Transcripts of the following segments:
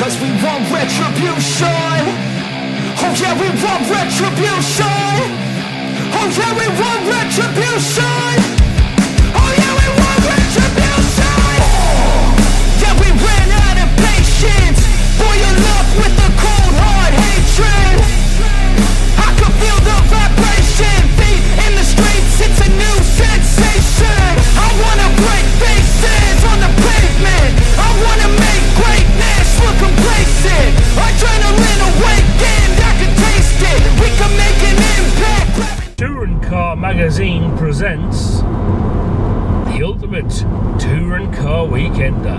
Cause we want retribution. Oh yeah, we want retribution. Oh yeah, we want retribution. Oh yeah, we want retribution. Yeah, we ran out of patience. Boil up with the cold hard hatred. I can feel the vibration. Feet in the streets, it's a new sensation. I wanna break faces on the pavement. I wanna make greatness look complacent. Adrenaline awakened, I can taste it. We can make an impact. Touring Car Magazine presents the ultimate touring car weekender.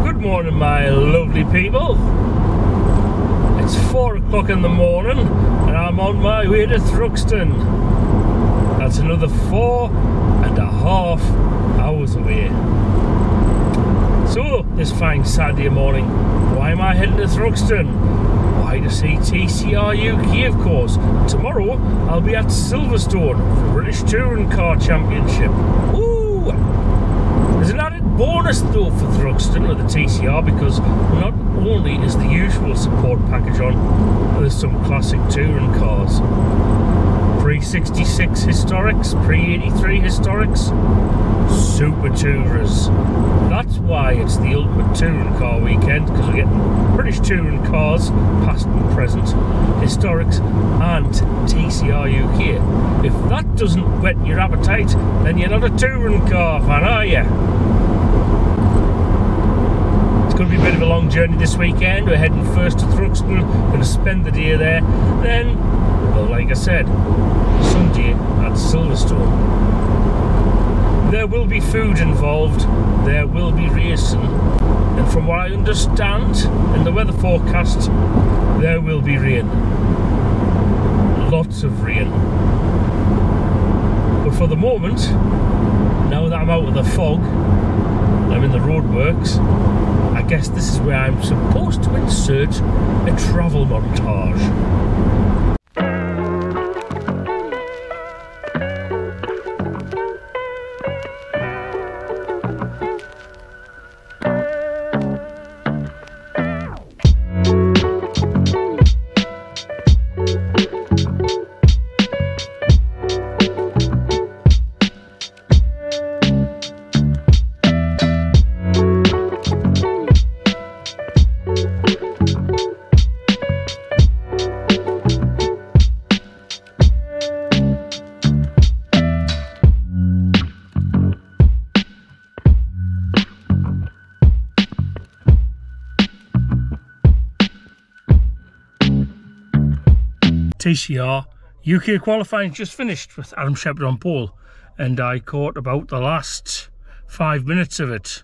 Good morning, my lovely people. It's 4 o'clock in the morning and I'm on my way to Thruxton. That's another 4.5 hours away. So, this fine Saturday morning, why am I heading to Thruxton? Why, to see TCR UK, of course. Tomorrow, I'll be at Silverstone for the British Touring Car Championship. Woo! There's an added bonus though for Thruxton with the TCR, because not only is the usual support package on, but there's some classic touring cars. Pre-66 historics, pre-83 historics, super tourers. That's why it's the ultimate touring car weekend, because we're getting British touring cars, past and present, historics and TCR UK. If that doesn't whet your appetite, then you're not a touring car fan, are you? It's going to be a bit of a long journey this weekend. We're heading first to Thruxton, going to spend the day there, then, well, like I said, Sunday at Silverstone. There will be food involved, there will be racing, and from what I understand in the weather forecast, there will be rain. Lots of rain. But for the moment, now that I'm out of the fog, I'm in the roadworks, I guess this is where I'm supposed to insert a travel montage. TCR UK qualifying just finished with Adam Shepherd on pole, and I caught about the last 5 minutes of it.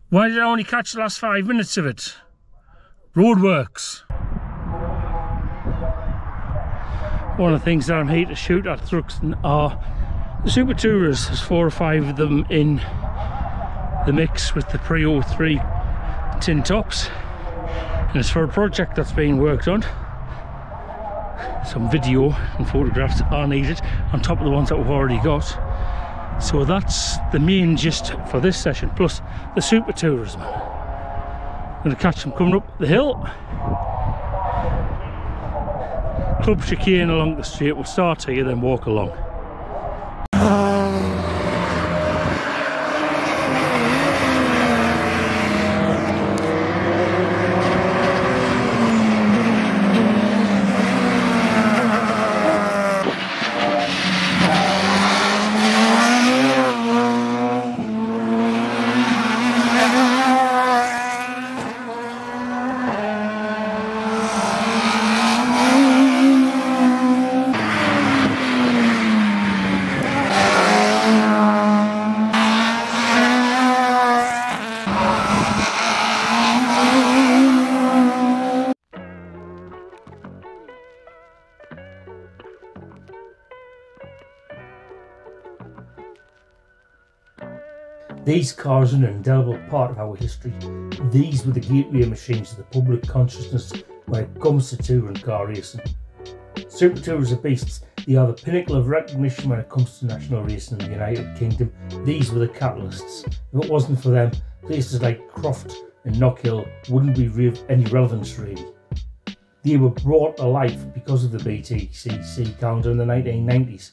Why did I only catch the last 5 minutes of it? Roadworks. One of the things that I'm here to shoot at Thruxton are the Super Tourers. There's 4 or 5 of them in the mix with the pre-03 tin tops. And it's for a project that's being worked on. Some video and photographs are needed on top of the ones that we've already got. So that's the main gist for this session, plus the Super Tourism. I'm going to catch them coming up the hill. Club chicane along the straight. We'll start here, then walk along. These cars are an indelible part of our history. These were the gateway machines of the public consciousness when it comes to touring car racing. Super Tours are beasts They are the pinnacle of recognition when it comes to national racing in the United Kingdom. These were the catalysts. If it wasn't for them, places like Croft and Knockhill wouldn't be any relevance really. They were brought to life because of the Btcc calendar in the 1990s.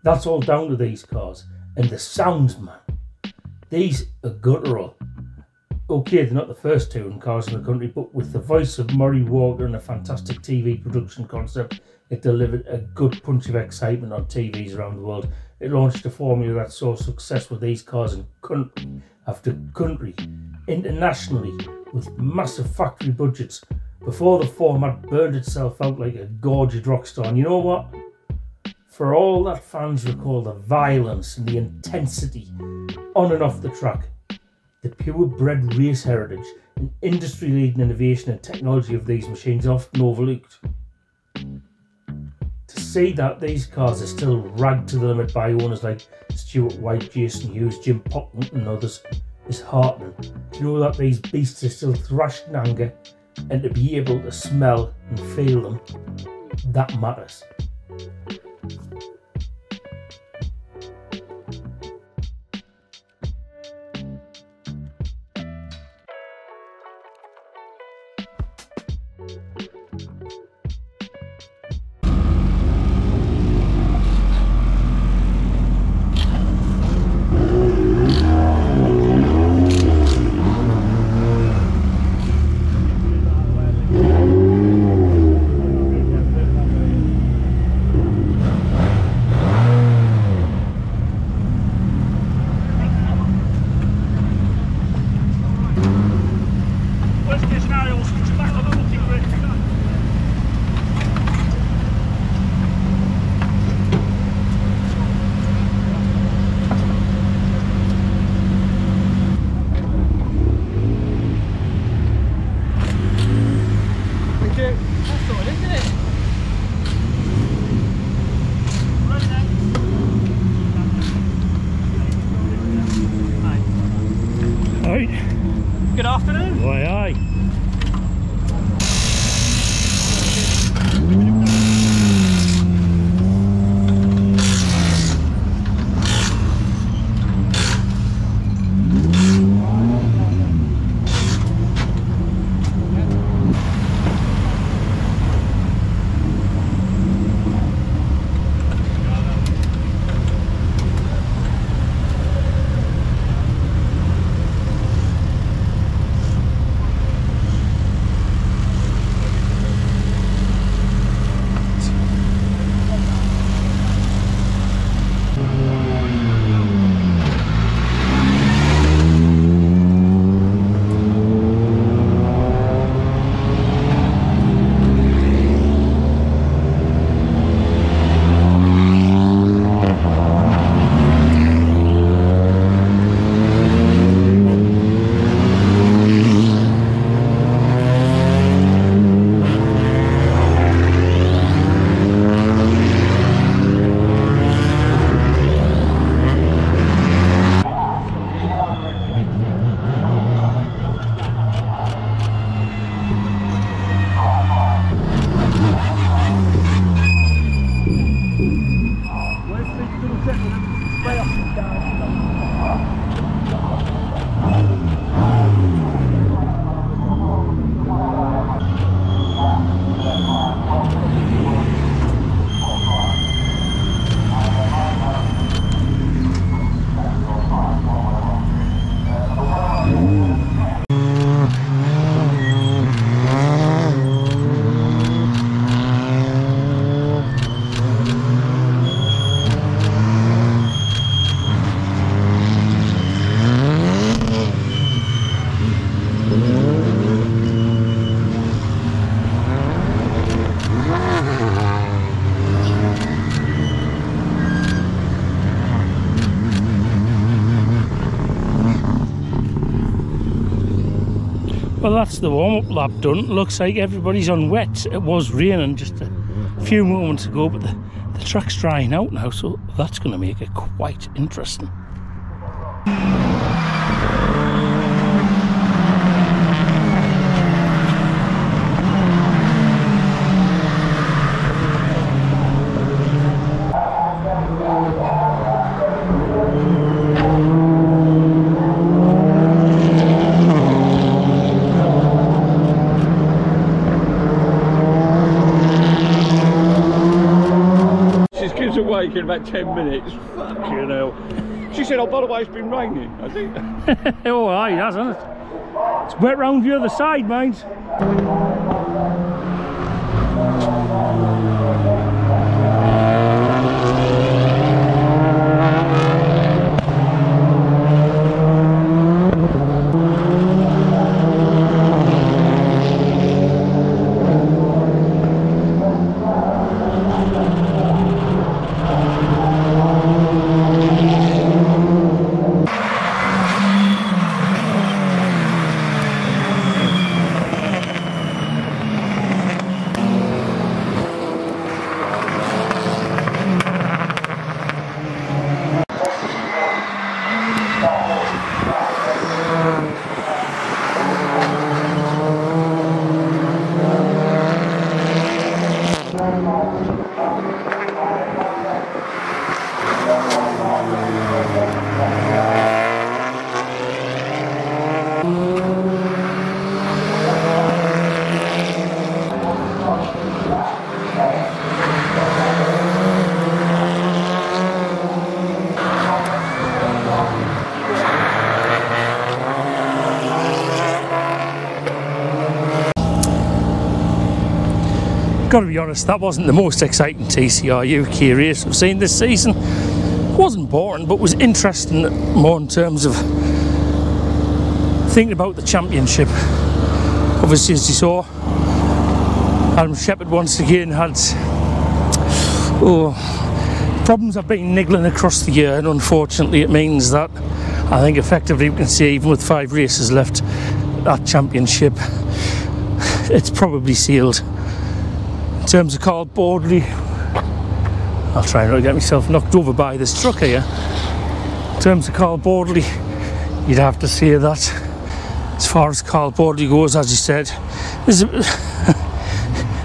That's all down to these cars. And the sounds, man. These are guttural. Okay, they're not the first touring cars in the country, but with the voice of Murray Walker and a fantastic TV production concept, it delivered a good punch of excitement on TVs around the world. It launched a formula that saw success with these cars in country after country, internationally, with massive factory budgets, before the format burned itself out like a gorgeous rock star. And you know what? For all that fans recall the violence and the intensity on and off the track, the purebred race heritage and industry-leading innovation and technology of these machines are often overlooked. To see that these cars are still ragged to the limit by owners like Stuart White, Jason Hughes, Jim Pockman and others is heartening. To know that these beasts are still thrashed in anger, and to be able to smell and feel them, that matters. Good afternoon. Why, aye. Well, that's the warm-up lap done. Looks like everybody's on wet. It was raining just a few moments ago, but the track's drying out now, so that's going to make it quite interesting. in about 10 minutes. Fucking hell. She said, oh, by the way, it's been raining. I think. Oh, aye, it has, hasn't it? It's wet round the other side, mind. Got to be honest, that wasn't the most exciting TCR UK race I've seen this season. It wasn't boring, but was interesting more in terms of thinking about the championship. Obviously, as you saw, Adam Shepherd once again had problems have been niggling across the year, and unfortunately it means that I think effectively we can say, even with 5 races left, that championship, it's probably sealed. In terms of Carl Boardley, I'll try not to get myself knocked over by this truck here. In terms of Carl Boardley, you'd have to say that as far as Carl Boardley goes, as you said,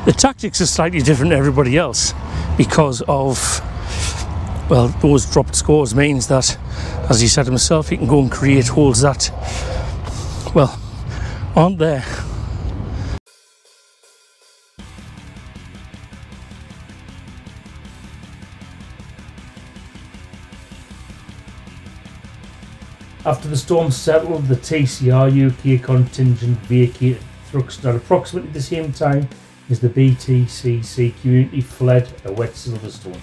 the tactics are slightly different to everybody else because of, well, those dropped scores means that, as he said himself, he can go and create holes that, well, aren't there. After the storm settled, the TCR UK contingent vacated Thruxton at approximately the same time as the Btcc community fled a wet Silverstone.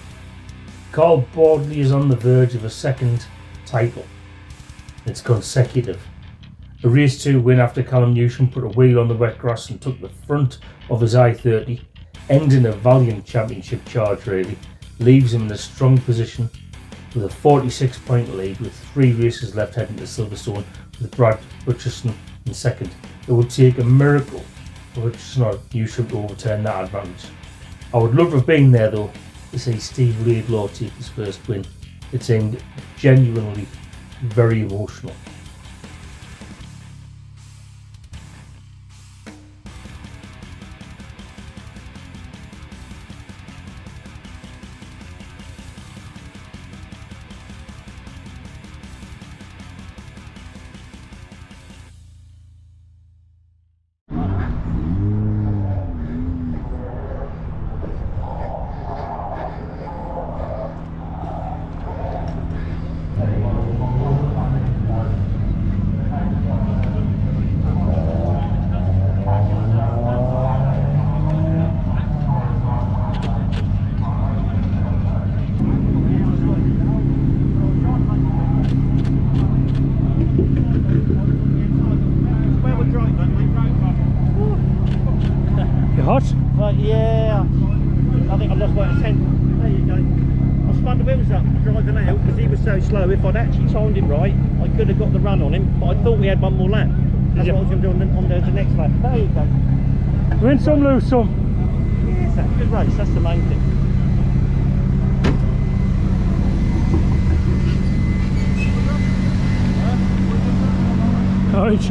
Carl Boardley is on the verge of a second title. It's consecutive. A race 2 win after Callum Newsham put a wheel on the wet grass and took the front of his I-30, ending a valiant championship charge really, leaves him in a strong position with a 46-point lead with 3 races left heading to Silverstone with Brad Hutchison in second. It would take a miracle for Hutchison or Newsham to overturn that advantage. I would love to have been there though to see Steve Laidlaw take his first win. It seemed genuinely very emotional. Yeah, I think I lost by a tenth. There you go. I spun the wheels up driving out because he was so slow. If I'd actually timed him right, I could have got the run on him, but I thought we had one more lap. That's what I was going to do on the next lap. There you go. Win some, lose some. Yes, that's a good race. That's the main thing. Alright.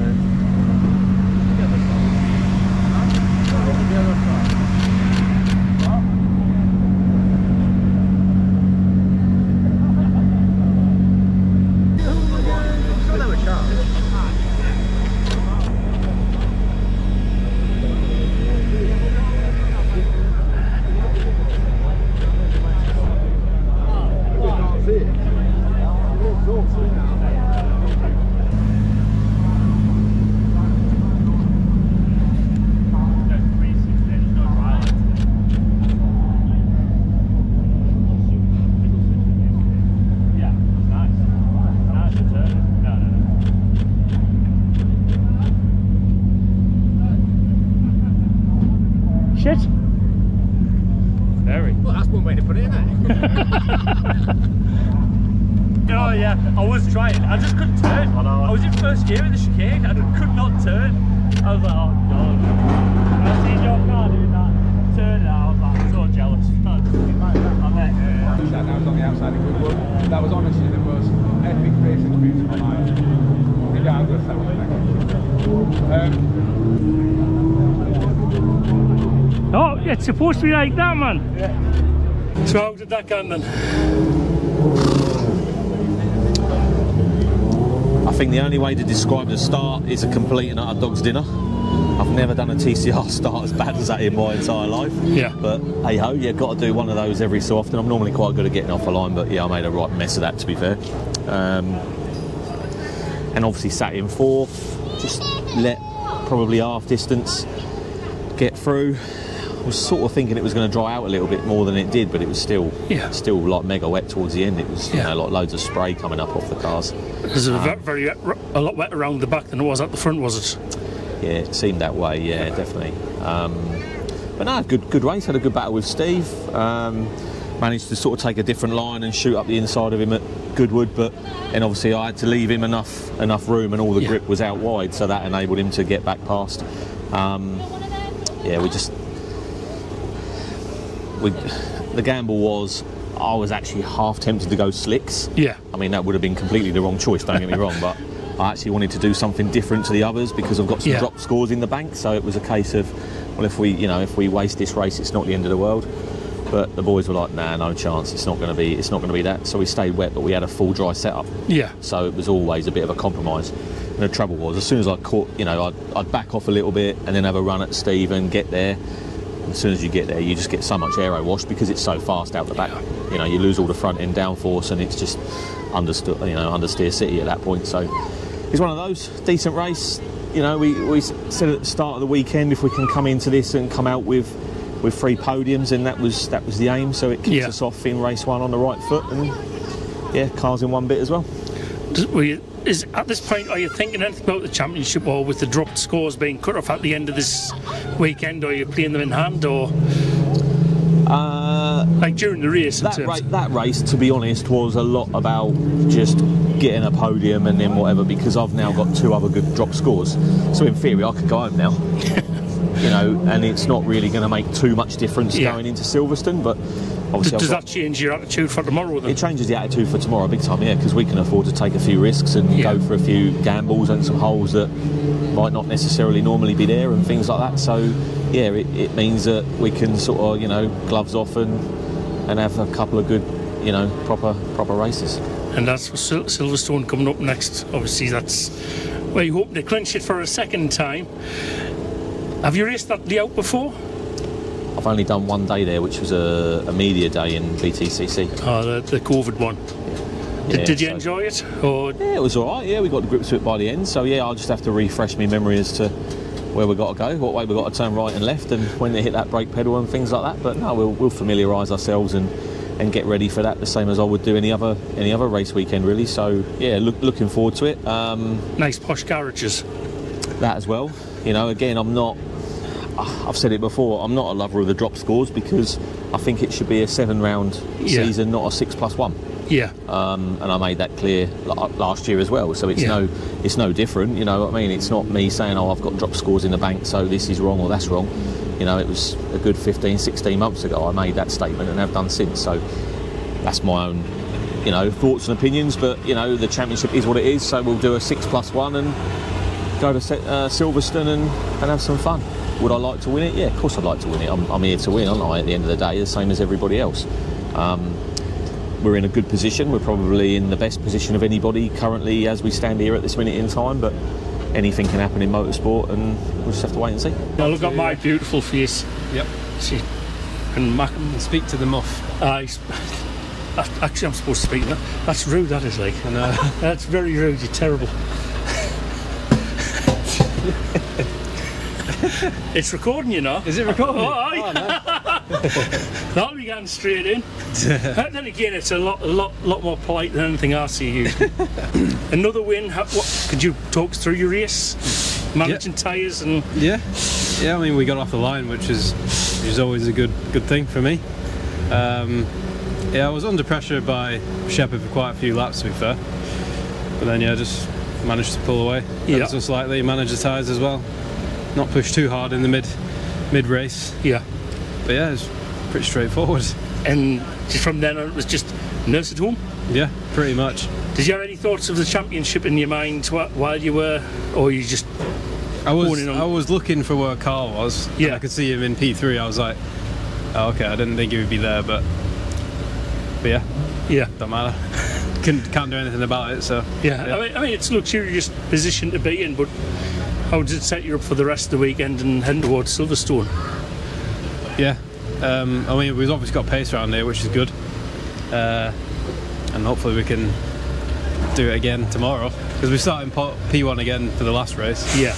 trying. I just couldn't turn. I was in first gear in the chicane and I could not turn. I was like, oh god. When I seen your car doing that, turning out, I was like, so jealous. I bet. Sat down on the outside of Goodwood. That was honestly the most epic racing experience of my life. Regardless, that was Oh, it's supposed to be like that, man. Yeah. So how did that go then? I think the only way to describe the start is a complete and utter dog's dinner. I've never done a TCR start as bad as that in my entire life. Yeah. But hey ho, you've got to do one of those every so often. I'm normally quite good at getting off the line, but yeah, I made a right mess of that, to be fair. And obviously sat in fourth, just let probably half distance get through. I was sort of thinking it was going to dry out a little bit more than it did, but it was still like mega wet towards the end. It was you know, like loads of spray coming up off the cars. It was a lot wet around the back than it was at the front, was it? Yeah, it seemed that way. Yeah, definitely. But no, good race. Had a good battle with Steve. Managed to sort of take a different line and shoot up the inside of him at Goodwood, and obviously I had to leave him enough room, and all the grip was out wide, so that enabled him to get back past. Yeah, the gamble was I was actually half tempted to go slicks. Yeah. I mean, that would have been completely the wrong choice, don't get me wrong, but I actually wanted to do something different to the others because I've got some drop scores in the bank, so it was a case of, well, if we waste this race, it's not the end of the world. But the boys were like, nah, no chance, it's not going to be that. So we stayed wet, but we had a full dry setup. Yeah. So it was always a bit of a compromise. And the trouble was, as soon as I caught, I'd back off a little bit and then have a run at Steve and get there. As soon as you get there, you just get so much aero wash because it's so fast out the back. You lose all the front end downforce, and it's just understeer city at that point. So it's one of those. Decent race. We said at the start of the weekend, if we can come into this and come out with 3 podiums, and that was the aim. So it kicks us off in race 1 on the right foot, and cars in one bit as well. At this point, are you thinking anything about the championship, or with the dropped scores being cut off at the end of this weekend, or are you playing them in hand, or like during the race? That race, to be honest, was a lot about just getting a podium and then whatever, because I've now got 2 other good drop scores. So in theory, I could go home now. And it's not really going to make too much difference going into Silverstone, but obviously does that change your attitude for tomorrow then? It changes the attitude for tomorrow big time, because we can afford to take a few risks and go for a few gambles and some holes that might not necessarily normally be there and things like that. So it means that we can sort of gloves off and have a couple of good proper races. And that's for Silverstone coming up next. Obviously that's where you hope to clinch it for a second time. Have you raced that layout before? I've only done one day there, which was a media day in Btcc. Oh, the COVID one. Did you enjoy it? Or? Yeah, it was all right. Yeah, we got the grips to it by the end. So I'll just have to refresh my memory as to where we got to go, what way we got to turn right and left, and when they hit that brake pedal and things like that. But no, we'll familiarise ourselves and get ready for that, the same as I would do any other race weekend, really. So looking forward to it. Nice posh garages. That as well. Again, I've said it before, I'm not a lover of the drop scores because I think it should be a 7-round season, not a 6+1. Yeah. And I made that clear last year as well. So it's no different. You know what I mean? It's not me saying, oh, I've got drop scores in the bank, so this is wrong or that's wrong. It was a good 15, 16 months ago I made that statement and have done since. So that's my own, thoughts and opinions. But the championship is what it is. So we'll do a 6+1 and go to Silverstone and have some fun. Would I like to win it? Yeah, of course I'd like to win it. I'm here to win, aren't I, at the end of the day, the same as everybody else. We're in a good position. We're probably in the best position of anybody currently as we stand here at this minute in time, but anything can happen in motorsport and we'll just have to wait and see. Now look at my beautiful face. Yep. And speak to the muff. Actually, I'm supposed to speak to that. That's rude, that is, like. I know. That's very rude, you're terrible. It's recording, Is it recording? Oh, no. That'll be going straight in. Then again, it's a lot more polite than anything I see usually. Another win. Could you talk us through your race? Managing tyres and yeah. I mean, we got off the line, which is always a good thing for me. I was under pressure by Shepherd for quite a few laps, to be fair. but then yeah, just managed to pull away. Yeah. So slightly, managed the tyres as well. Not push too hard in the mid race. Yeah. But yeah, it's pretty straightforward. And from then on, it was just nurse at home? Yeah, pretty much. Did you have any thoughts of the championship in your mind while you were, or you just... I was looking for where Carl was. Yeah. And I could see him in P3. I was like, oh, okay, I didn't think he would be there, but yeah. Yeah. Don't matter. Can't do anything about it, so... Yeah. I mean, it's a luxurious position to be in, but how does it set you up for the rest of the weekend and heading towards Silverstone? Yeah. I mean, we've obviously got pace around here, which is good. And hopefully we can do it again tomorrow, because we're starting P1 again for the last race. Yeah.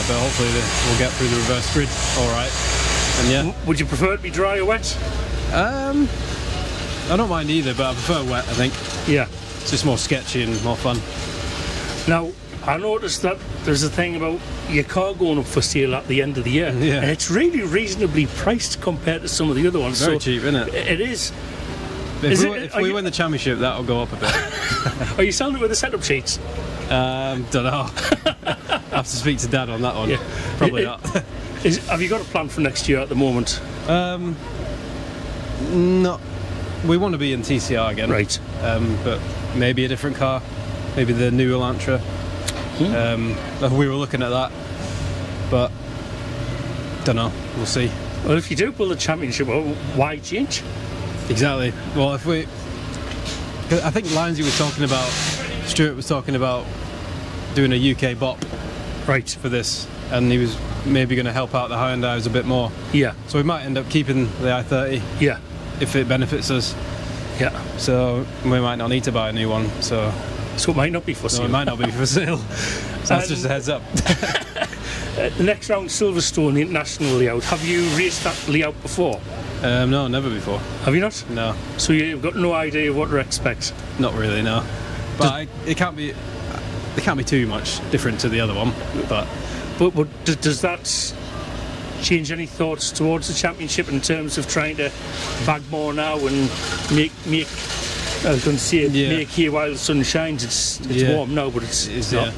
But hopefully we'll get through the reverse grid all right. And yeah. Would you prefer it to be dry or wet? I don't mind either, but I prefer wet, I think. Yeah. It's just more sketchy and more fun. Now, I noticed that there's a thing about your car going up for sale at the end of the year. Yeah. And it's really reasonably priced compared to some of the other ones. Very cheap, isn't it? It is. If we win the championship, that'll go up a bit. Are you selling it with the setup sheets? Don't know. I have to speak to Dad on that one. Yeah. Probably not. Have you got a plan for next year at the moment? No. We want to be in TCR again. Right. But maybe a different car. Maybe the new Elantra. We were looking at that. But don't know. We'll see. Well, if you do pull the championship, well, why change? Exactly. Well, I think Stuart was talking about doing a UK BOP right for this, and he was maybe going to help out the Hyundais a bit more. Yeah. So we might end up keeping the i30. Yeah. If it benefits us. Yeah. So we might not need to buy a new one. So it might not be for sale. No, it might not be for sale. So that's just a heads up. The next round, Silverstone, the international layout. Have you raced that layout before? No, never before. Have you not? No. So you've got no idea what to expect? Not really, no. But it can't be too much different to the other one. But does that change any thoughts towards the championship in terms of trying to bag more now and make I was going to say make here while the sun shines? It's warm now, but it's not.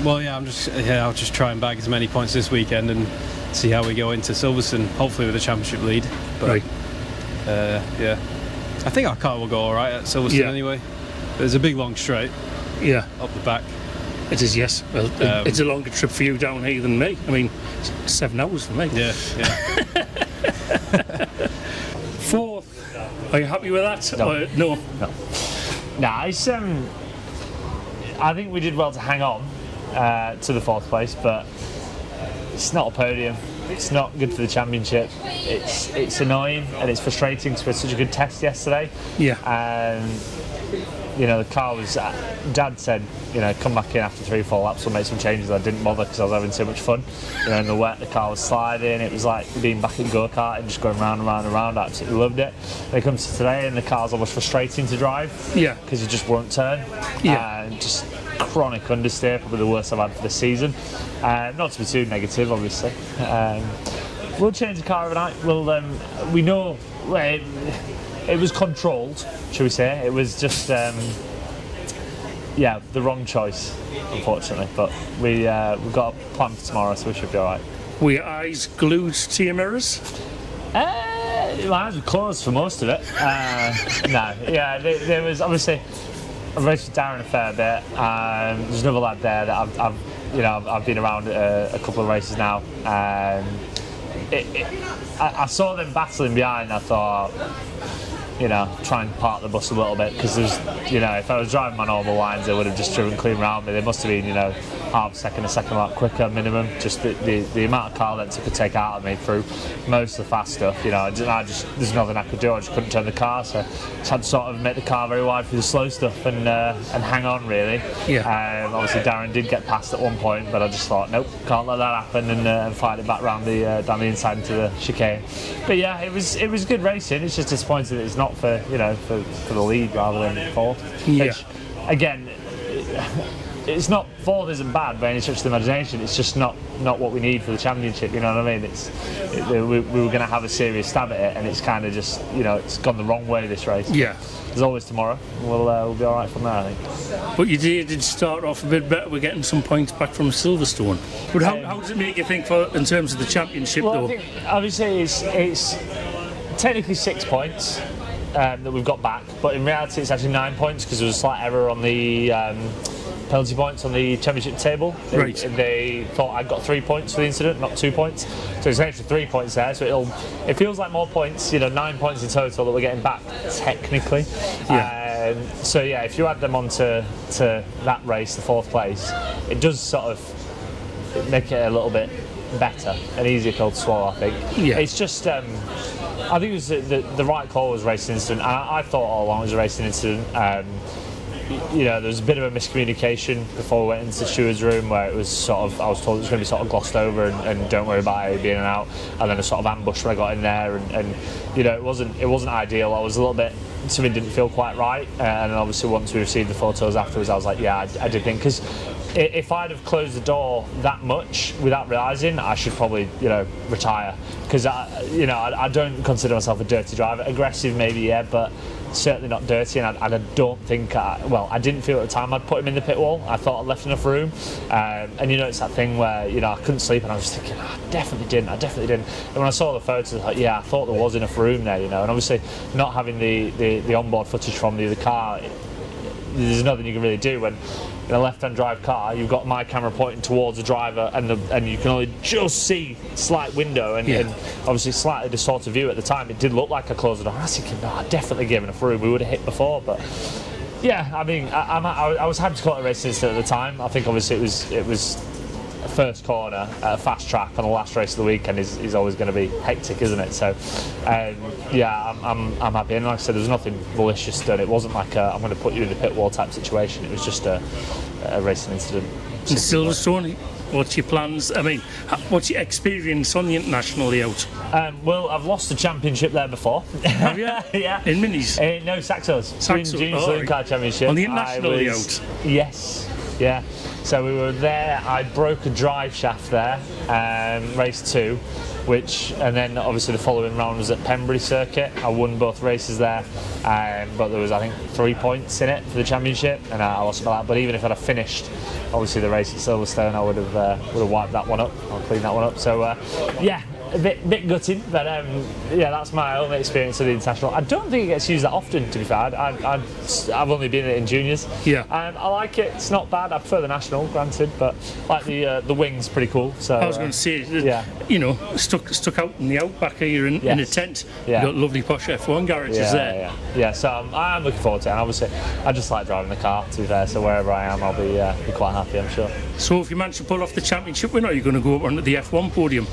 Well, yeah, I'll just try and bag as many points this weekend and see how we go into Silverstone, hopefully with a championship lead. But, right. Yeah. I think our car will go all right at Silverstone anyway. There's a big long straight. Yeah. Up the back. It is, yes. Well, it's a longer trip for you down here than me. I mean, 7 hours for me. Yeah. Fourth. Are you happy with that? No. Nah, I think we did well to hang on to the 4th place, but it's not a podium. It's not good for the championship. It's annoying and it's frustrating because we had such a good test yesterday. Yeah. The car was... Dad said, come back in after 3-4 laps, we'll make some changes. I didn't bother because I was having so much fun. In the wet, the car was sliding. It was like being back in go-kart and just going round and round and round. I absolutely loved it. Then it comes to today and the car's almost frustrating to drive. Yeah. Because you just won't turn. Yeah. And just chronic understeer, probably the worst I've had for the season. Not to be too negative, obviously. We'll change the car overnight. We know... It was controlled, shall we say. It was just, the wrong choice, unfortunately. But we've got a plan for tomorrow, so we should be all right. Were your eyes glued to your mirrors? My eyes were closed for most of it. There was obviously... I've raced with Darren a fair bit. There's another lad there that I've been around a couple of races now. I saw them battling behind. I thought, try and park the bus a little bit because there's, if I was driving my normal lines, they would have just driven clean around me. They must have been, half a second lap quicker minimum. Just the amount of car lengths it could take out of me through most of the fast stuff. There's nothing I could do. I just couldn't turn the car, so just had to sort of make the car very wide for the slow stuff and hang on really. Yeah. Obviously Darren did get past at one point, but I just thought nope, can't let that happen and fight it back round down the inside into the chicane. But yeah, it was good racing. It's just disappointing that it's not for the lead rather than 4th. Yeah. Which, again, it's not fourth isn't bad by any stretch of the imagination. It's just not what we need for the championship. You know what I mean? We were going to have a serious stab at it, and it's kind of just, you know, it's gone the wrong way this race. Yeah. There's always tomorrow. We'll be all right from there, I think. But you did start off a bit better. We're getting some points back from Silverstone. But how does it make you think in terms of the championship, though? I think obviously it's technically 6 points that we've got back, but in reality it's actually 9 points because there was a slight error on the penalty points on the championship table. Right. They thought I got 3 points for the incident, not 2 points. So it's an extra 3 points there. So it feels like more points. You know, 9 points in total that we're getting back technically. Yeah. So yeah, if you add them onto that race, the 4th place, it does sort of make it a little bit better, an easier pill to swallow, I think. Yeah. It's just, I think it was the right call was racing incident. I thought all along it was a racing incident. You know, there was a bit of a miscommunication before we went into the steward's room where it was sort of, I was told it was going to be sort of glossed over and don't worry about it being out, and then a sort of ambush when I got in there, and you know, it wasn't ideal. I was a little bit, something didn't feel quite right, and obviously once we received the photos afterwards, I was like, yeah, I did think, because if I'd have closed the door that much without realising, I should probably, you know, retire, because I don't consider myself a dirty driver. Aggressive maybe, yeah, but certainly not dirty, and I don't think I didn't feel at the time I'd put him in the pit wall. I thought I'd left enough room, and you know, it's that thing where, you know, I couldn't sleep and I was just thinking, I definitely didn't. And when I saw the photos, I was like, yeah, I thought there was enough room there, you know. And obviously not having the onboard footage from the other car, there's nothing you can really do when in a left-hand drive car you've got my camera pointing towards the driver and you can only just see slight window and obviously slightly distorted view. At the time it did look like I closed the door. I was thinking, no, I definitely gave enough room, we would have hit before. But yeah, I mean, I was happy to call it a race incident at the time. I think obviously it was a first corner at a fast track on the last race of the weekend is always going to be hectic, isn't it? So yeah, I'm happy, and like I said, there's nothing malicious done. It wasn't like I'm going to put you in the pit wall type situation. It was just a racing incident. In Silverstone, what's your plans? I mean, what's your experience on the international layout? Well, I've lost the championship there before. Have you? Yeah. In minis? No, Saxos. Saxos. Junior Car Championship. On the international layout? Yes. Yeah. So we were there. I broke a drive shaft there, race 2, and then obviously the following round was at Pembrey Circuit. I won both races there, but there was, I think, 3 points in it for the championship, and I lost by that. But even if I'd have finished, obviously the race at Silverstone, I would have wiped that one up. I'll clean that one up. So yeah. A bit gutting, but yeah, that's my only experience of the international. I don't think it gets used that often, to be fair. I've only been in it in juniors. Yeah. I like it. It's not bad. I prefer the national, granted, but like the wing's pretty cool. So I was going to say, yeah, you know, stuck out in the outback here in a tent. Yeah. You've got lovely posh F1 garages there. Yeah. So I'm looking forward to it. And obviously, I just like driving the car, to be fair. So wherever I am, I'll be quite happy, I'm sure. So if you manage to pull off the championship win, are you going to go up onto the F1 podium?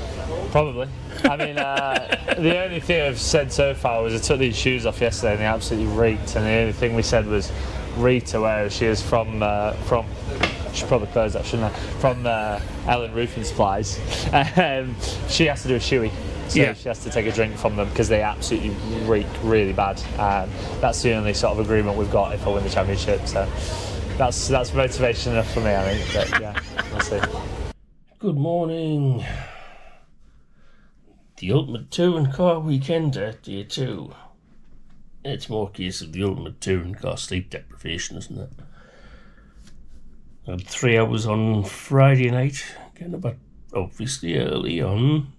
Probably. I mean, the only thing I've said so far was I took these shoes off yesterday and they absolutely reeked. And the only thing we said was Rita, where she is from should probably close that, shouldn't I? From Ellen Roofing Supplies. She has to do a shoey. So yeah. She has to take a drink from them because they absolutely reek really bad. That's the only sort of agreement we've got if I win the championship. So that's motivation enough for me, I think. But yeah, we'll see. Good morning. The ultimate touring car weekend at day 2. It's more a case of the ultimate touring car sleep deprivation, isn't it? I had 3 hours on Friday night, getting up obviously early on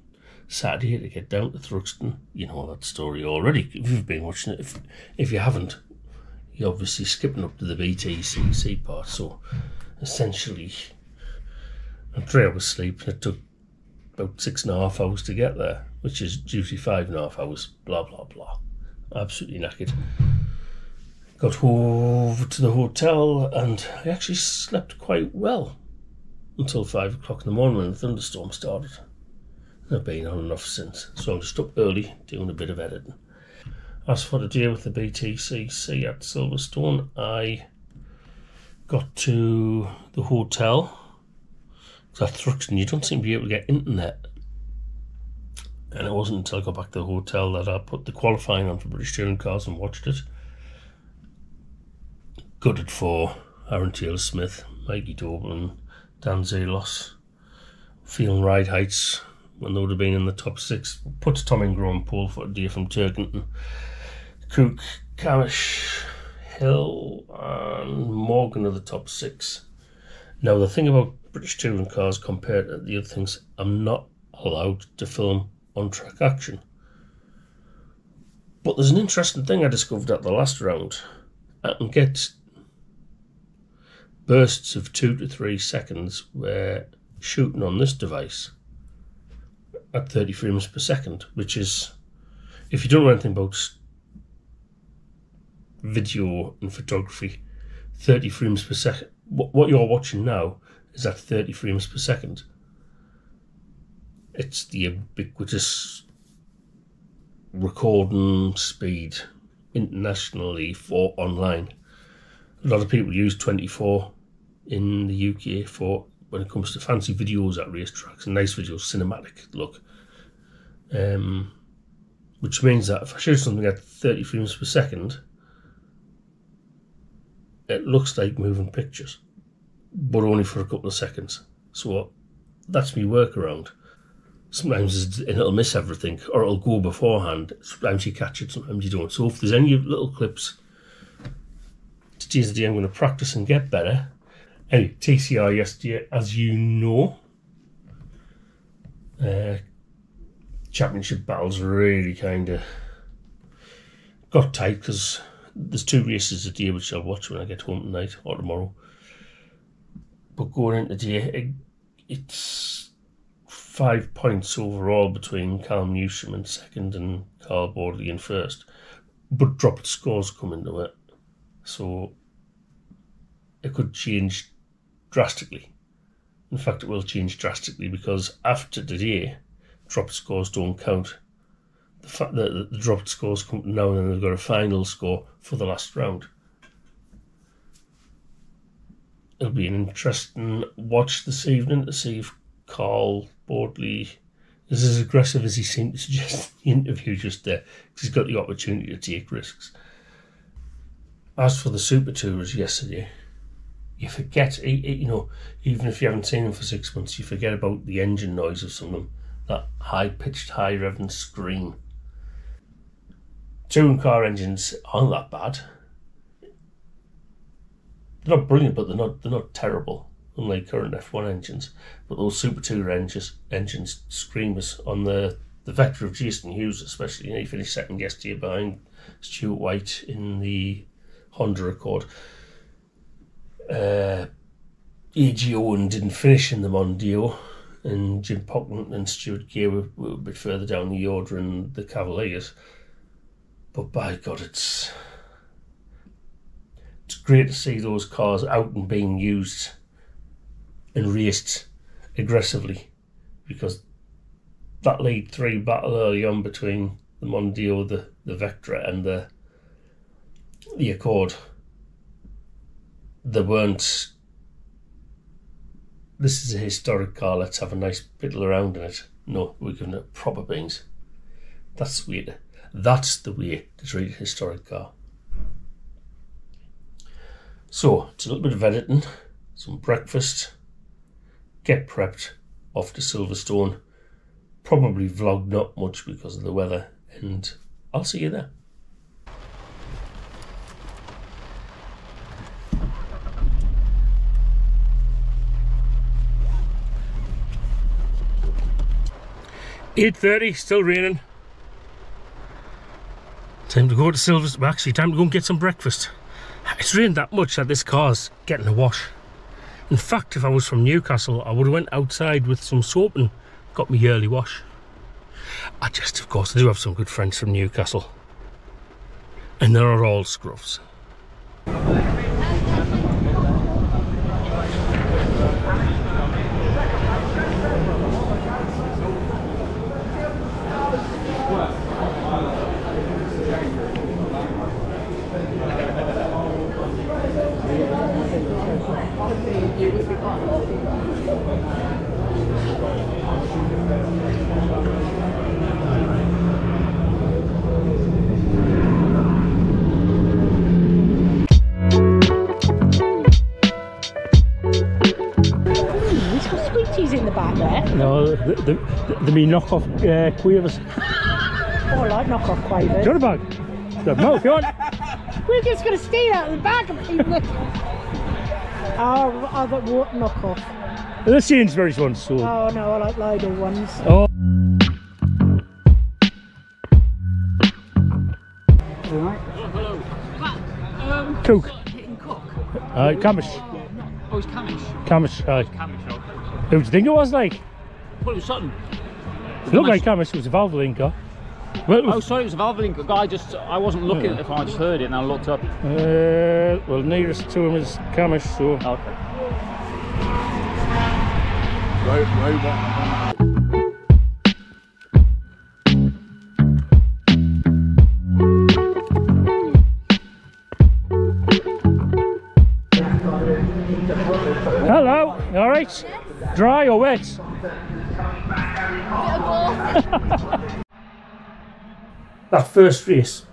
Saturday to get down to Thruxton. You know that story already if you've been watching it. If you haven't, you're obviously skipping up to the Btcc part. So essentially, I had 3 hours sleep and it took about 6.5 hours to get there, which is usually 5.5 hours, blah blah blah. Absolutely knackered. Got over to the hotel and I actually slept quite well until 5 o'clock in the morning when the thunderstorm started. And I've been on and off since, so I'm just up early doing a bit of editing. As for the day with the Btcc at Silverstone, I got to the hotel. At Thruxton, you don't seem to be able to get internet. And it wasn't until I got back to the hotel that I put the qualifying on for British Touring Cars and watched it. Gutted for Aaron Taylor-Smith, Mikey Doble and Dan Zelos feeling ride heights when they would have been in the top 6. Puts Tom Ingram pole for a day from Turkington. Cook, Camish, Hill and Morgan are the top 6. Now the thing about British touring cars compared to the other things, I'm not allowed to film on track action. But there's an interesting thing I discovered at the last round. I can get bursts of 2 to 3 seconds where shooting on this device at 30 frames per second, which is, if you don't know anything about video and photography, 30 frames per second, what you're watching now is at 30 frames per second. It's the ubiquitous recording speed internationally for online. A lot of people use 24 in the UK for when it comes to fancy videos at racetracks and nice videos, cinematic look. Which means that if I shoot something at 30 frames per second, it looks like moving pictures, but only for a couple of seconds. So that's my workaround. Sometimes it'll miss everything, or it'll go beforehand. Sometimes you catch it, sometimes you don't. So if there's any little clips, today's the day I'm going to practice and get better. Anyway, TCR yesterday, as you know, championship battles really kind of got tight because there's 2 races a day which I'll watch when I get home tonight or tomorrow. But going into today, it's 5 points overall between Callum Newsham in second and Carl Boardley in first. But dropped scores come into it. So it could change drastically. In fact, it will change drastically because after today, dropped scores don't count. The fact that the dropped scores come now and then they've got a final score for the last round. It'll be an interesting watch this evening to see if Carl Boardley is as aggressive as he seemed to suggest in the interview just there, because he's got the opportunity to take risks. As for the Super Tours yesterday, you forget, you know, even if you haven't seen them for 6 months, you forget about the engine noise of some of them, that high-pitched, high-revving scream. Touring car engines aren't that bad. They're not brilliant, but they're not terrible, unlike current F1 engines. But those Super Tourer engines scream us on the vector of Jason Hughes, especially. You know, he finished second yesterday behind Stuart White in the Honda Accord. A.G. Owen didn't finish in the Mondeo, and Jim Pocknett and Stuart Gay were a bit further down the order in the Cavaliers. But by God, it's great to see those cars out and being used and raced aggressively, because that lead 3 battle early on between the Mondeo, the Vectra and the Accord, there weren't, this is a historic car, let's have a nice piddle around in it. No, we're giving it proper beans. That's the way to treat a historic car. So, it's a little bit of editing, some breakfast, get prepped, off to Silverstone. Probably vlog not much because of the weather, and I'll see you there. $8:30, still raining. Time to go to Silverstone. Actually, time to go and get some breakfast. It's rained that much that this car's getting a wash. In fact, if I was from Newcastle, I would have went outside with some soap and got me yearly wash. Of course, I do have some good friends from Newcastle, and they're all scruffs. No, the me knockoff quavers. Oh, I like knockoff quavers. Jotterbug. No, if you want. We're just going to steal out of the bag and people. Oh, but what knockoff? The Sainsbury's ones, so. Oh no, I like Lidl ones. Oh. Cook. Camish. Oh, it's Camish. Camish, aye. Camish, okay. Who do you think it was like? Well, it was Sutton. It looked like Camish, it was a Valvoline car. Well, oh, sorry, it was a Valvoline car. I wasn't looking at it, I just heard it and I looked up. Well, nearest to him is Camish, so. Okay. Robot. Hello, you alright? Dry or wet? That first race,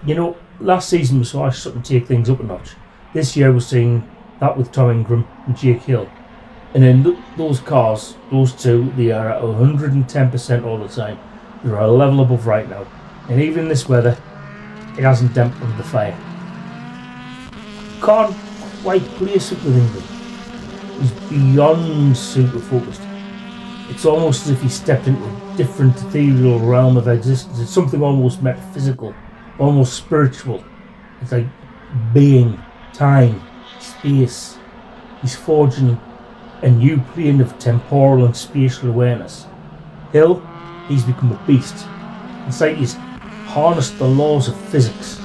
you know, last season we saw Ash Sutton take things up a notch. This year we're seeing that with Tom Ingram and Jake Hill. And then those cars, those two, they are at 110% all the time. They're a level above right now. And even in this weather, it hasn't dampened the fire. Can't quite place it with Ingram. He's beyond super focused. It's almost as if he stepped into a different ethereal realm of existence. It's something almost metaphysical, almost spiritual. It's like being, time, space. He's forging a new plane of temporal and spatial awareness. Hill, he's become a beast. It's like he's harnessed the laws of physics.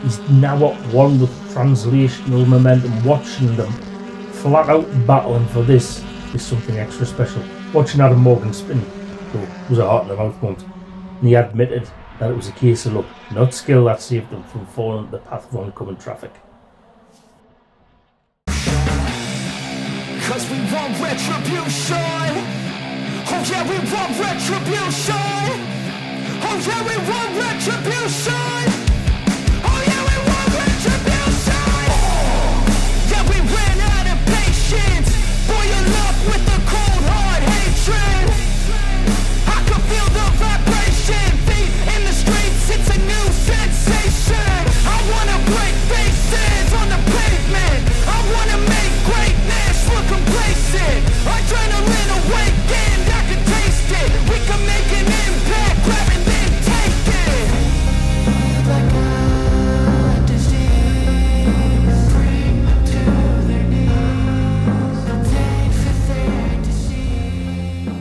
He's now at one with translational momentum, watching them flat out battling for this is something extra special. Watching Adam Morgan spin, though, was a heart in the mouth moment. And he admitted that it was a case of luck, not skill, that saved them from falling into the path of oncoming traffic. Cause we want retribution. Oh yeah, we want retribution. Oh yeah, we want retribution. Oh yeah, we want retribution. Yeah, we ran out of patience. Boil up with the cold hard hatred. I can feel the vibration. Feet in the streets, it's a new sensation. I wanna break faces on the pavement. I wanna make greatness look complacent. Adrenaline awakened, I can taste it. We can make an impact, grab and then take it. Like a disease, bring them to their knees. Take for their disease.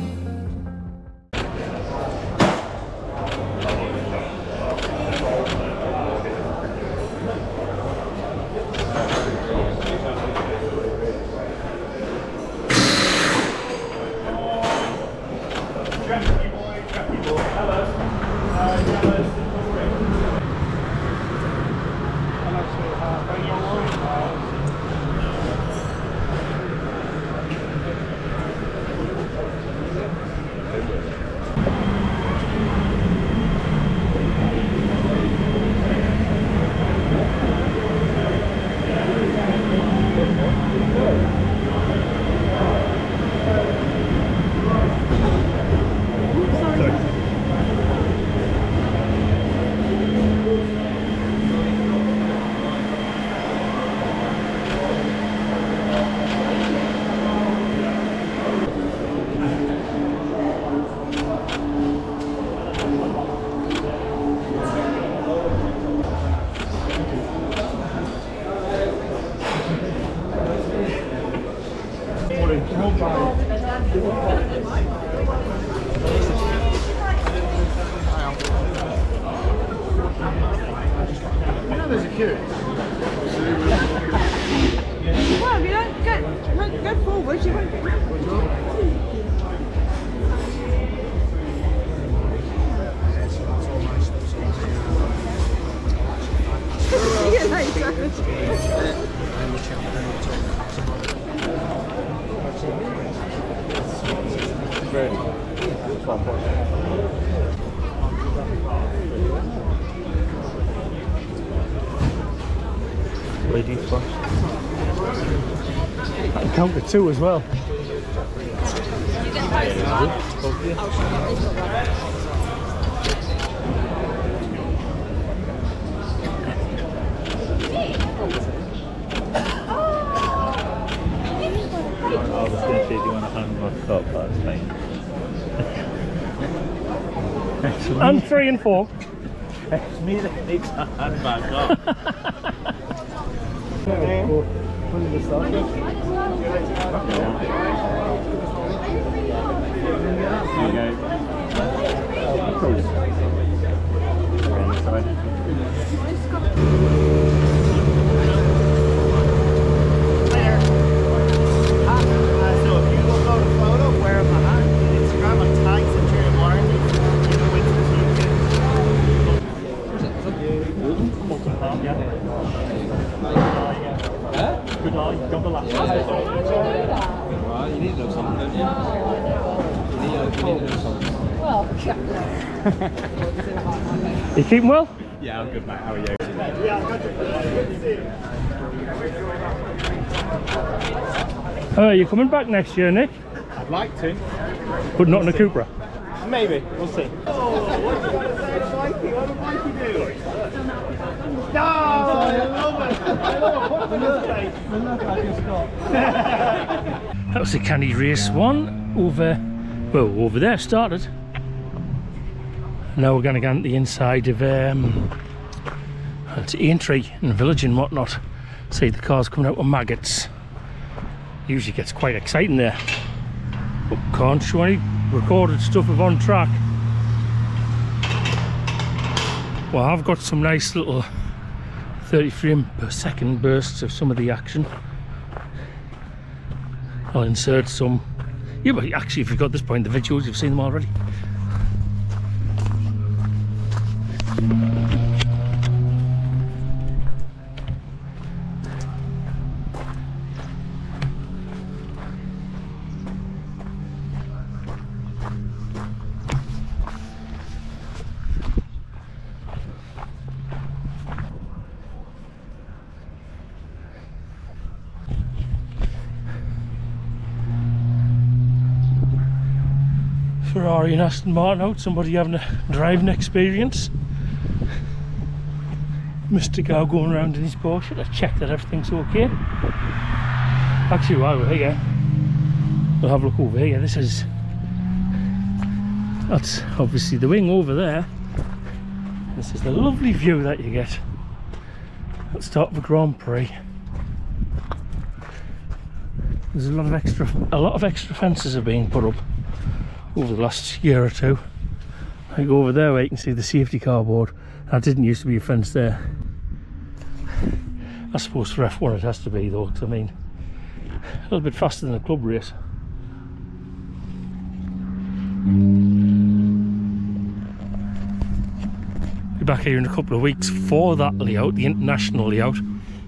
There's a queue. Well, if you don't go forward, you won't get. See you later. Ladies first. I can count to two as well. I was going to see if you want to hand my cup, but it's fine. And 3 and 4. It's me that needs a hand back up. You keeping well? Yeah, I'm good, mate. How are you? Are you coming back next year, Nick? I'd like to. But not in a Cupra? Maybe. We'll see. Oh, what did Mikey do? No, I love it. I love it. That was the Canny Race 1 over there started. Now we're going to go into the inside of it's Aintree and Village and whatnot. See the cars coming out with maggots. Usually gets quite exciting there. But can't show any recorded stuff of on track. Well, I've got some nice little 30 frame per second bursts of some of the action. I'll insert some. Yeah, but actually if you've got this point in the videos, you've seen them already. Ferrari and Aston Martin out, somebody having a driving experience. Mr. Gow going around in his Porsche to check that everything's okay. Actually, while we're here, we'll have a look over here. That's obviously the wing over there. This is the lovely view that you get at the start of a Grand Prix. There's a lot of extra fences are being put up over the last year or two. Like over there where you can see the safety car board. That didn't used to be a fence there. I suppose for F1 it has to be though, because I mean, a little bit faster than a club race. Be back here in a couple of weeks for that layout, the international layout.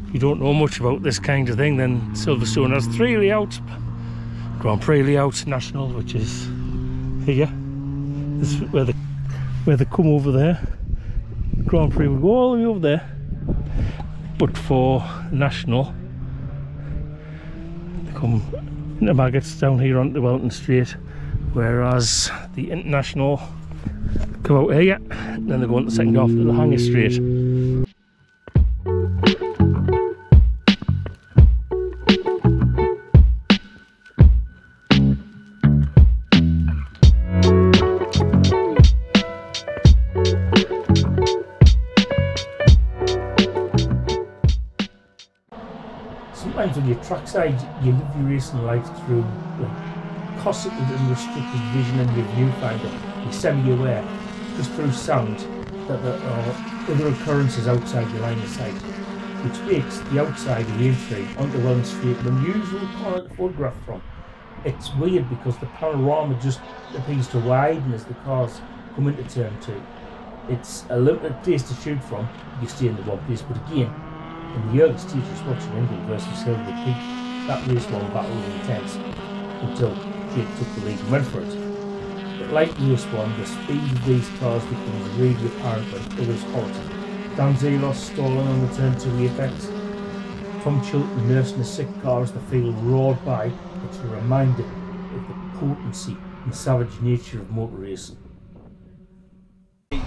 If you don't know much about this kind of thing, then Silverstone has 3 layouts. Grand Prix layout, national, which is here. This is where they come over there. Grand Prix would go all the way over there. But for national, they come into maggots down here onto Welton Straight, whereas the international come out here, and then they go on the second half of the Hanger Straight. Sometimes on your trackside, you live your racing life through like cosseted and restricted vision and your viewfinder. You're semi-aware, just through sound, that there are other occurrences outside your line of sight, which makes the outside of the Aintree onto Welton Street an unusual corner to photograph from. It's weird because the panorama just appears to widen as the cars come into turn 2. It's a limited place to shoot from. You stay in the one place, but again, in the early stages watching Ingram versus Silver Peak, that race one battle was intense until Jake took the lead and went for it. But like race one, the speed of these cars becomes really apparent when others halt. Dan Zelos stalling on the turn 2 apex. Tom Chilton nursing a sick car as the field roared by. It's a reminder of the potency and savage nature of motor racing. To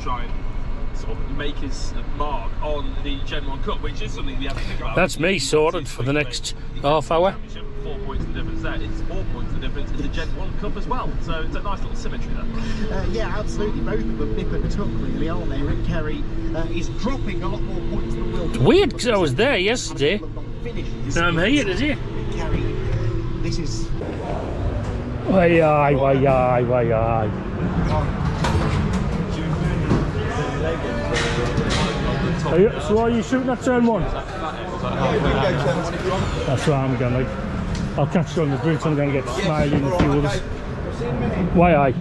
try and sort of make his mark on the Gen 1 Cup, which is something we have to think about. That's me sorted for the next half hour. 4 points the difference there. It's 4 points the difference in the Gen 1 Cup as well. So it's a nice little symmetry there. Yeah, absolutely. Both of them nip and tuck, really, aren't they? Rick Kerry is dropping a lot more points than Will. It's weird because I was there yesterday. Now I'm here today. Rick Kerry, this is. Why aye. So are you shooting at turn 1? That's where I'm going. Like, I'll catch you on the bridge. I'm going to get Smiley and a few others. Why aye?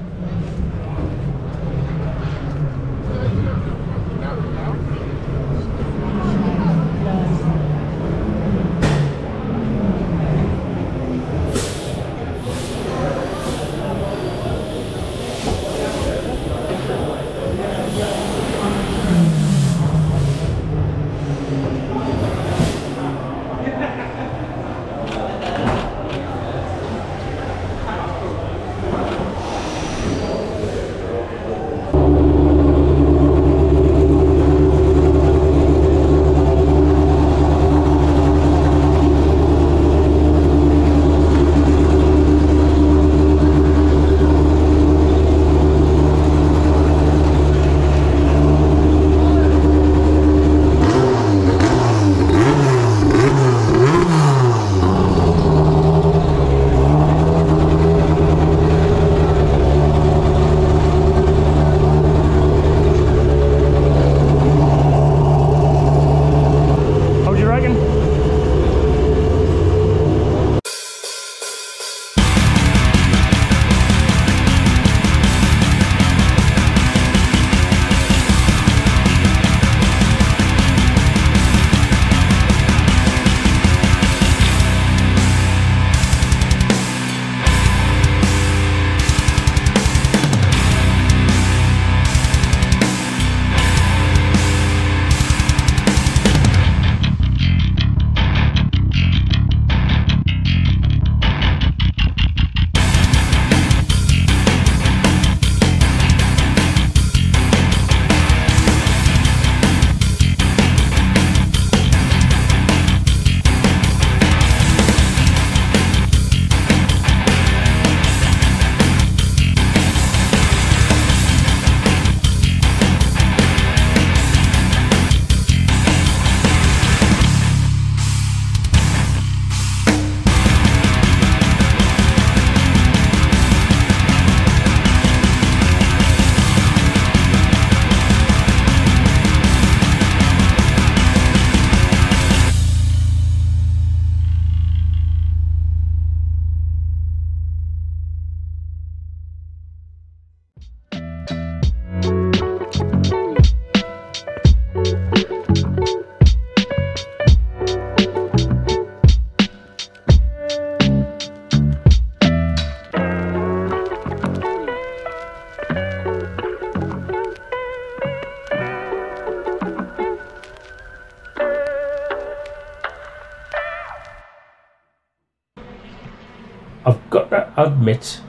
I've got to admit,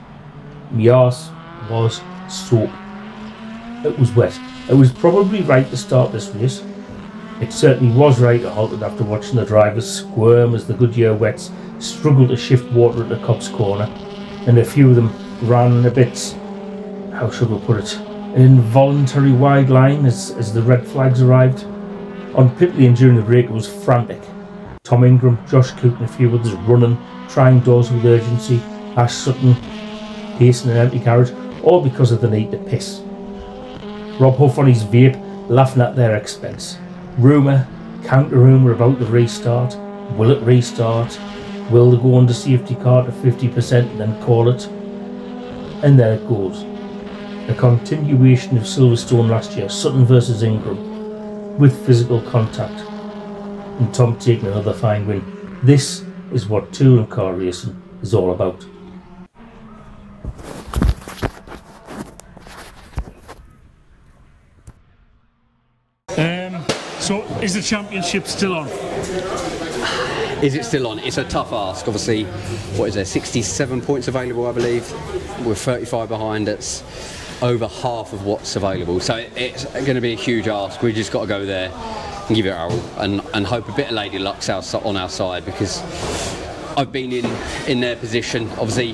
my arse was soaked. It was wet. It was probably right to start this race. It certainly was right to halt it after watching the drivers squirm as the Goodyear wets struggled to shift water into Cobb's Corner, and a few of them ran in a bit, how should we put it, an involuntary wide line as the red flags arrived. On pit lane during the break it was frantic. Tom Ingram, Josh Coote and a few others running, trying doors with urgency, Ash Sutton pacing an empty carriage, all because of the need to piss. Rob Huff on his vape, laughing at their expense. Rumour, counter-rumour about the restart. Will it restart? Will they go under safety car to 50% and then call it? And there it goes. A continuation of Silverstone last year, Sutton versus Ingram, with physical contact, and Tom taking another fine win. This is what touring car racing is all about. So is the championship still on? is it still on? It's a tough ask. Obviously, what is there? 67 points available, I believe. We're 35 behind. It's over half of what's available. So it's going to be a huge ask. We just got to go there and give it our all, and hope a bit of lady luck's on our side, because I've been in their position. Obviously,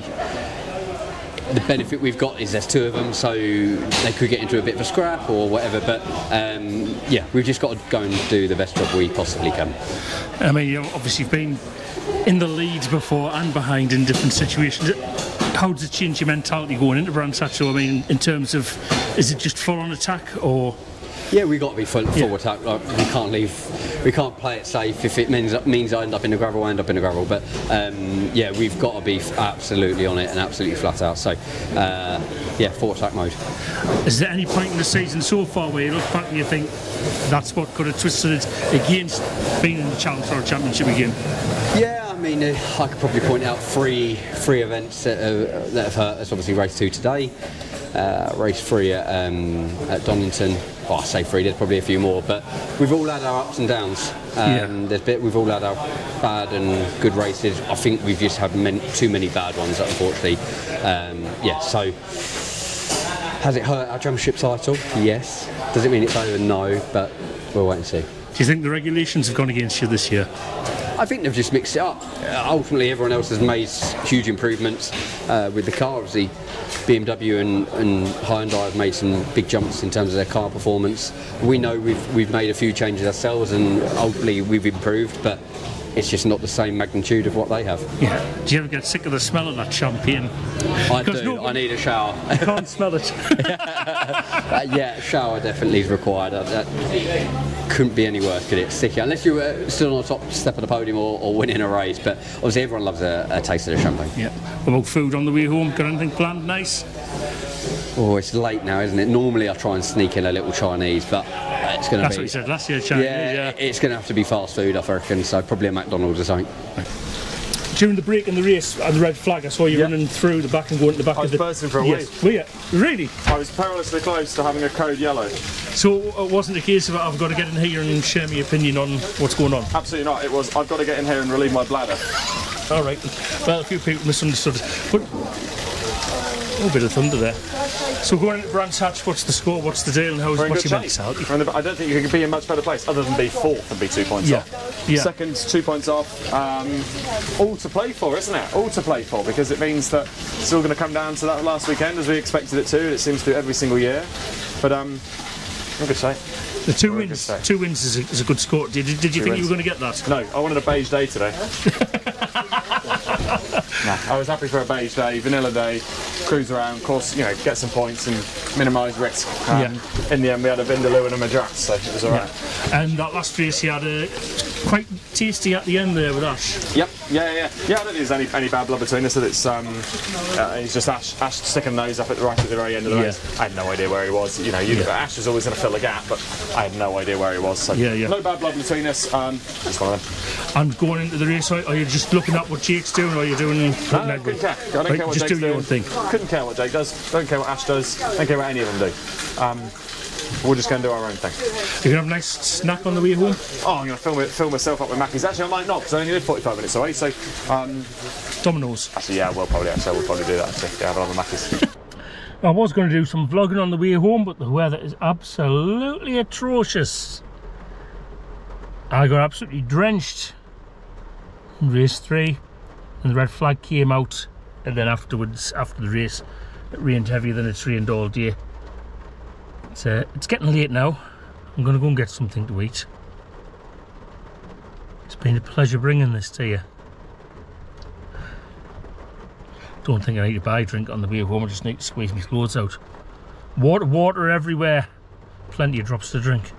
the benefit we've got is there's two of them, so they could get into a bit of a scrap or whatever, but yeah, we've just got to go and do the best job we possibly can. I mean, obviously you've been in the lead before and behind in different situations. How does it change your mentality going into Brands Hatch? I mean, in terms of, is it just full on attack, or? Yeah, we've got to be full attack. Like, we can't play it safe. If it means I end up in the gravel, I end up in the gravel. But yeah, we've got to be absolutely on it and absolutely flat out. So yeah, full attack mode. Is there any point in the season so far where you look back and you think that's what could have twisted it against being in the challenge for a championship again? Yeah, I mean, I could probably point out three events that have hurt us. Obviously, race 2 today, race 3 at Donington. Well, I say 3, there's probably a few more, but we've all had our ups and downs. We've all had our bad and good races. I think we've just had too many bad ones, unfortunately. Yeah, so has it hurt our championship title? Yes. Does it mean it's over? No, but we'll wait and see. Do you think the regulations have gone against you this year? I think they've just mixed it up. Ultimately, everyone else has made huge improvements with the car. Obviously, BMW and Hyundai have made some big jumps in terms of their car performance. We know we've made a few changes ourselves, and ultimately we've improved, but it's just not the same magnitude of what they have. Yeah. Do you ever get sick of the smell of that champagne? I do. I need a shower. I can't smell it. Yeah, a shower definitely is required. That couldn't be any worse, could it? Sticky. Unless you were still on the top step of the podium or winning a race, but obviously everyone loves a taste of the champagne. Yeah. What about food on the way home? Got anything planned nice? Oh, it's late now, isn't it? Normally I try and sneak in a little Chinese, but it's going to be... That's what you said last year, Chinese. Yeah, it's going to have to be fast food, I reckon, so probably a McDonald's or something. During the break in the race at the red flag, I saw you running through the back and going to the back of the... I was bursting for a wee. Were you? Really? I was perilously close to having a code yellow. So it wasn't a case of I've got to get in here and share my opinion on what's going on? Absolutely not. It was I've got to get in here and relieve my bladder. All right. Well, a few people misunderstood. But a bit of thunder there. So going into Brands Hatch, what's the score? What's the deal? And what's your mentality? I don't think you could be in a much better place other than be 4th and be 2 points off. Yeah. Second, 2 points off. All to play for, isn't it? All to play for, because it means that it's all going to come down to that last weekend as we expected it to. It seems to every single year. But I'm good shape. The two wins is a good score. Did you think you were going to get that? No, I wanted a beige day today. Nah, I was happy for a beige day, vanilla day, cruise around, of course, you know, get some points and minimise risk. In the end, we had a Vindaloo and a Madras, so it was alright. Yeah. And that last race, you had a quite tasty at the end there with Ash. Yep, yeah. I don't think there's any bad blood between us. That it's just Ash sticking the nose up at the very end of the race. I had no idea where he was. You know, Ash was always going to fill the gap, but I had no idea where he was. So no bad blood between us. Just one of them. And going into the race, are you just looking at what Jake's doing, or are you doing? No, I couldn't care. I don't care what just Jake's do your own thing. Couldn't care what Jake does. Don't care what Ash does. Don't care what any of them do. We're just going to do our own thing. You're going to have a nice snack on the way home? Oh, I'm going to fill myself up with Mackies. Actually, I might not, because I only live 45 minutes away, so... Domino's? Actually, yeah, we'll probably do that, actually. Yeah, have a lot of Mackies. I was going to do some vlogging on the way home, but the weather is absolutely atrocious. I got absolutely drenched in race 3, and the red flag came out, and then afterwards, after the race, it rained heavier than it's rained all day. It's getting late now. I'm going to go and get something to eat. It's been a pleasure bringing this to you. Don't think I need to buy a drink on the way home. I just need to squeeze my clothes out. Water everywhere. Plenty of drops to drink.